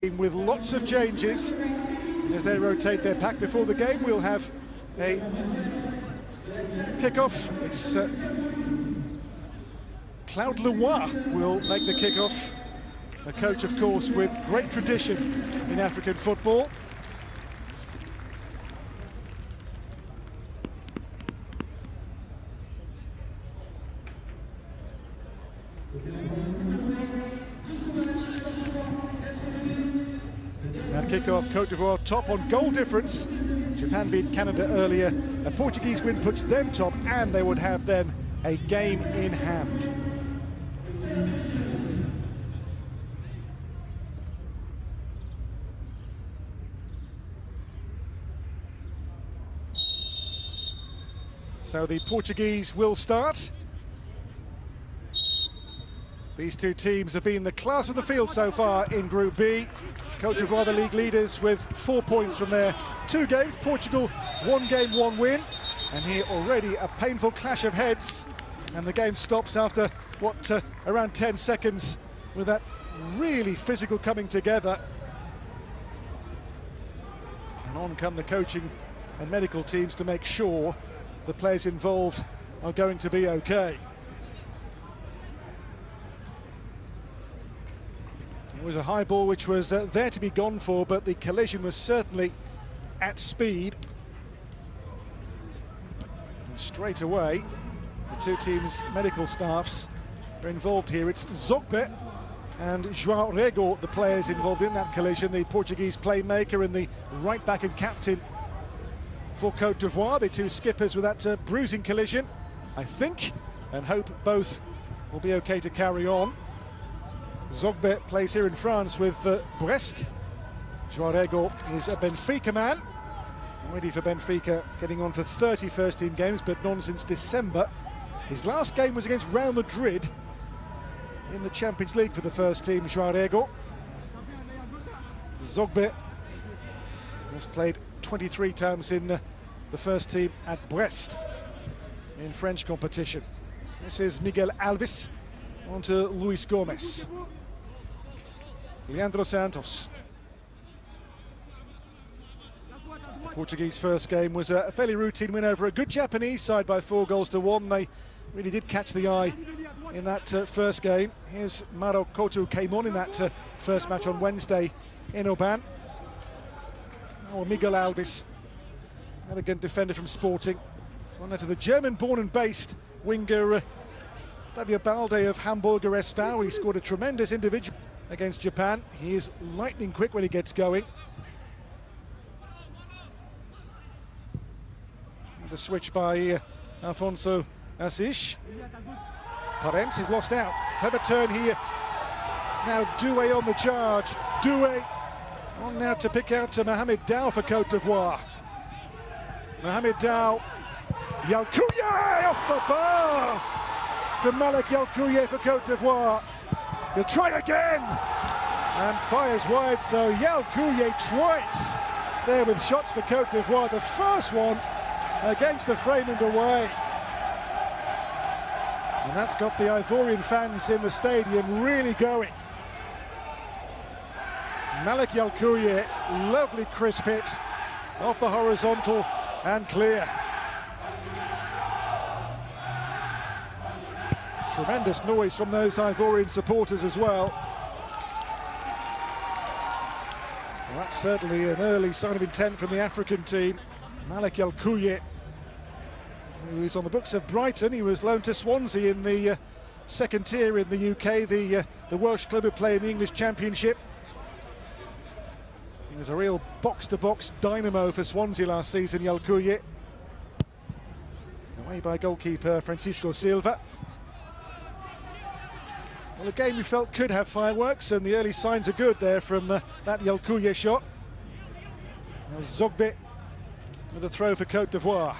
With lots of changes as they rotate their pack before the game. We'll have a kickoff. It's Claude Leroy will make the kickoff. A coach, of course, with great tradition in African football. At kickoff, Cote d'Ivoire top on goal difference. Japan beat Canada earlier. A Portuguese win puts them top, and they would have then a game in hand. So the Portuguese will start. These two teams have been the class of the field so far in Group B. Cote d'Ivoire, the league leaders, with 4 points from their 2 games. Portugal, 1 game, 1 win. And here already a painful clash of heads. And the game stops after, around 10 seconds with that really physical coming together. And on come the coaching and medical teams to make sure the players involved are going to be okay. It was a high ball which was there to be gone for, but the collision was certainly at speed. And straight away, the two teams' medical staffs are involved here. It's Zogbe and João Rego, the players involved in that collision, the Portuguese playmaker and the right back and captain for Cote d'Ivoire. The two skippers with that bruising collision, I think, and hope both will be okay to carry on. Zogbe plays here in France with Brest. João Rego is a Benfica man, already for Benfica, getting on for 30 first-team games, but none since December. His last game was against Real Madrid in the Champions League for the first team, João Rego. Zogbe has played 23 times in the first team at Brest in French competition. This is Miguel Alves, on to Luis Gomes. Leandro Santos. The Portuguese first game was a fairly routine win over a good Japanese side by 4 goals to 1. They really did catch the eye in that first game. Here's Maro Couto, came on in that first match on Wednesday in Oban. Oh, Miguel Alves, elegant defender from Sporting. On to the German-born and based winger Fabio Balde of Hamburger SV. He scored a tremendous individual against Japan. He is lightning quick when he gets going. And the switch by Afonso Assis. Parents is lost out. Clever turn here. Now Doué on the charge. Doué on now to pick out to Mohamed Dao for Cote d'Ivoire. Mohamed Dao. Yalkouye off the bar from Malik Yalkouye for Cote d'Ivoire. He'll try again and fires wide, so Yalkouye twice there with shots for Cote d'Ivoire. The first one against the frame and away. And that's got the Ivorian fans in the stadium really going. Malik Yalkouye, lovely crisp hit off the horizontal and clear. Tremendous noise from those Ivorian supporters as well. Well, that's certainly an early sign of intent from the African team. Malik Yalkouye, who is on the books of Brighton. He was loaned to Swansea in the second tier in the UK, the Welsh club who play in the English Championship. He was a real box-to-box dynamo for Swansea last season, Yalkouye. Away by goalkeeper Francisco Silva. Well, a game we felt could have fireworks, and the early signs are good there from that Yalkouye shot. Now Zogbe with a throw for Cote d'Ivoire.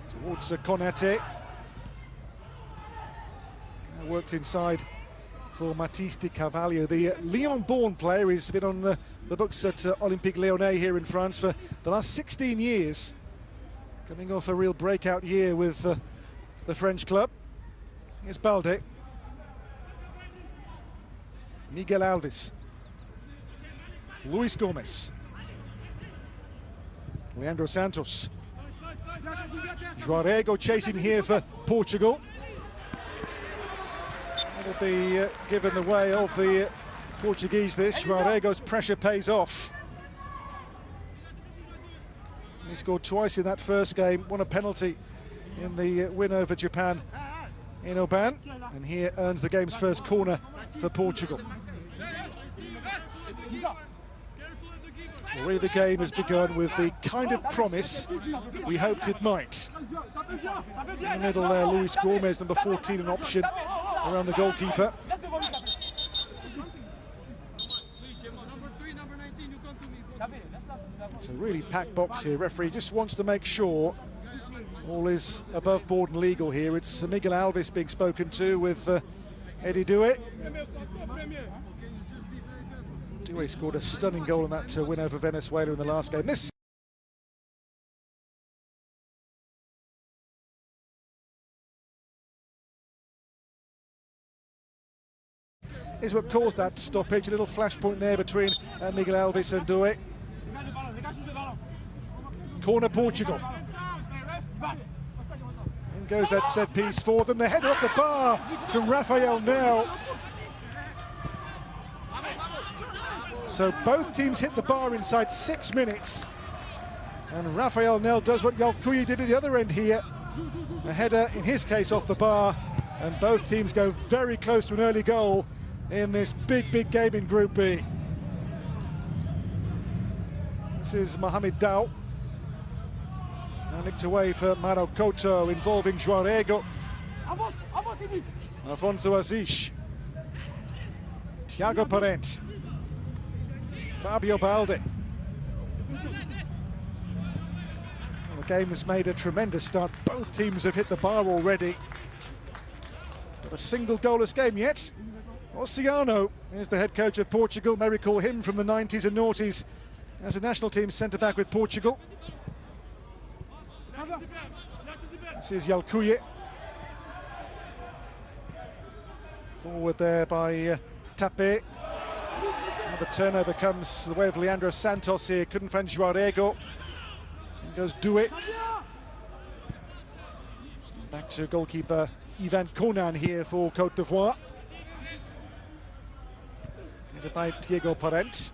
Towards Konate. Worked inside for Matisse de Carvalho. The Lyon-born player has been on the books at Olympique Lyonnais here in France for the last 16 years. Coming off a real breakout year with the French club. Here's Balde. Miguel Alves. Luis Gomes. Leandro Santos. João Rego chasing here for Portugal. It'll be given the way of the Portuguese this. João Rego's pressure pays off. He scored twice in that first game, won a penalty in the win over Japan in Oban, and here earns the game's first corner for Portugal. Already the game has begun with the kind of promise we hoped it might. In the middle there, Luis Gomes, number 14, an option around the goalkeeper. It's a really packed box here. Referee just wants to make sure all is above board and legal here. It's Miguel Alves being spoken to with Eddie Doué. Doué scored a stunning goal in that win over Venezuela in the last game. This is what caused that stoppage. A little flashpoint there between Miguel Alves and Doué. Corner Portugal. In goes that set piece for them. The header off the bar from Rafael Nel. So both teams hit the bar inside 6 minutes. And Rafael Nel does what Yalcuyi did at the other end here. A header, in his case, off the bar. And both teams go very close to an early goal in this big game in Group B. This is Mohamed Dao. Now nicked away for Mauro Couto, involving João Rego. Afonso Aziz. Thiago Parente. Fabio Balde. Well, the game has made a tremendous start. Both teams have hit the bar already. Not a single goalless game yet. Oceano is the head coach of Portugal. May recall him from the 90s and noughties as a national team centre-back with Portugal. This is Yalcuyi. Forward there by Tapé. Now the turnover comes the way of Leandro Santos here. Couldn't find João Rego. In goes Doué. Back to goalkeeper Ivan Konan here for Côte d'Ivoire. Headed by Thiago Parente.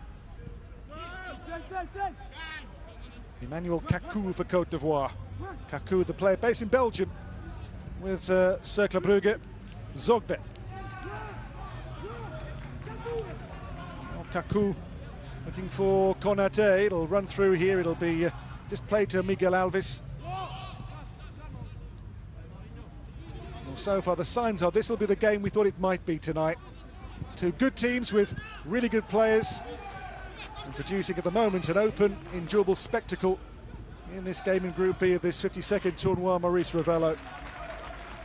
Emmanuel Kaku for Côte d'Ivoire. Kaku, the player based in Belgium with Cercle Brugge. Zogbe. Oh, Kaku looking for Konate. It'll run through here. It'll be just played to Miguel Alves. Well, so far the signs are this will be the game we thought it might be tonight. Two good teams with really good players and producing at the moment an open, enjoyable spectacle in this game in Group B of this 52nd tournoi. Maurice Ravello.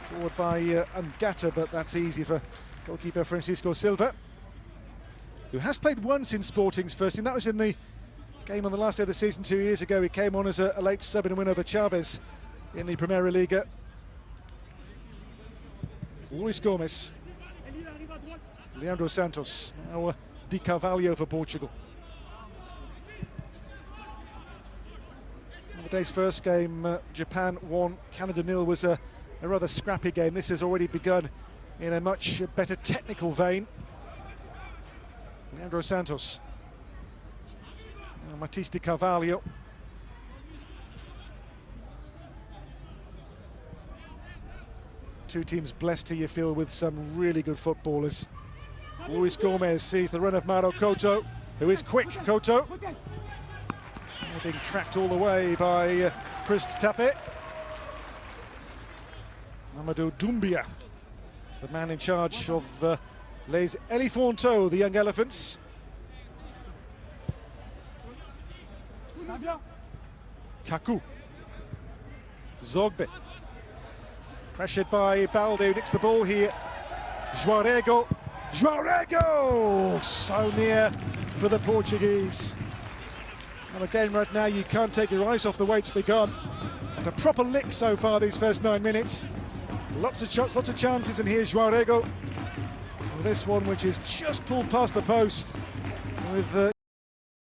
Forward by Ngata, but that's easy for goalkeeper Francisco Silva, who has played once in Sporting's first team. That was in the game on the last day of the season 2 years ago. He came on as a late sub in a win over Chavez in the Primera Liga. Luis Gomes. Leandro Santos. Now Di Carvalho for Portugal. In the day's first game, Japan won, Canada 0 was a rather scrappy game. This has already begun in a much better technical vein. Leandro Santos. Now Matisse Di Carvalho. Two teams blessed here, you feel, with some really good footballers. Luis Gomes sees the run of Mauro Couto, who is quick. Couto being tracked all the way by Chris Tapé. Mamadou Doumbia, the man in charge of Les Elephantos, the young elephants. Kaku. Zogbe. Pressured by Balde, who nicks the ball here. João Rego. João Rego! So near for the Portuguese. And again, right now, you can't take your eyes off the way it's begun. Had a proper lick so far these first 9 minutes. Lots of shots, lots of chances, and here's João Rego. This one, which is just pulled past the post with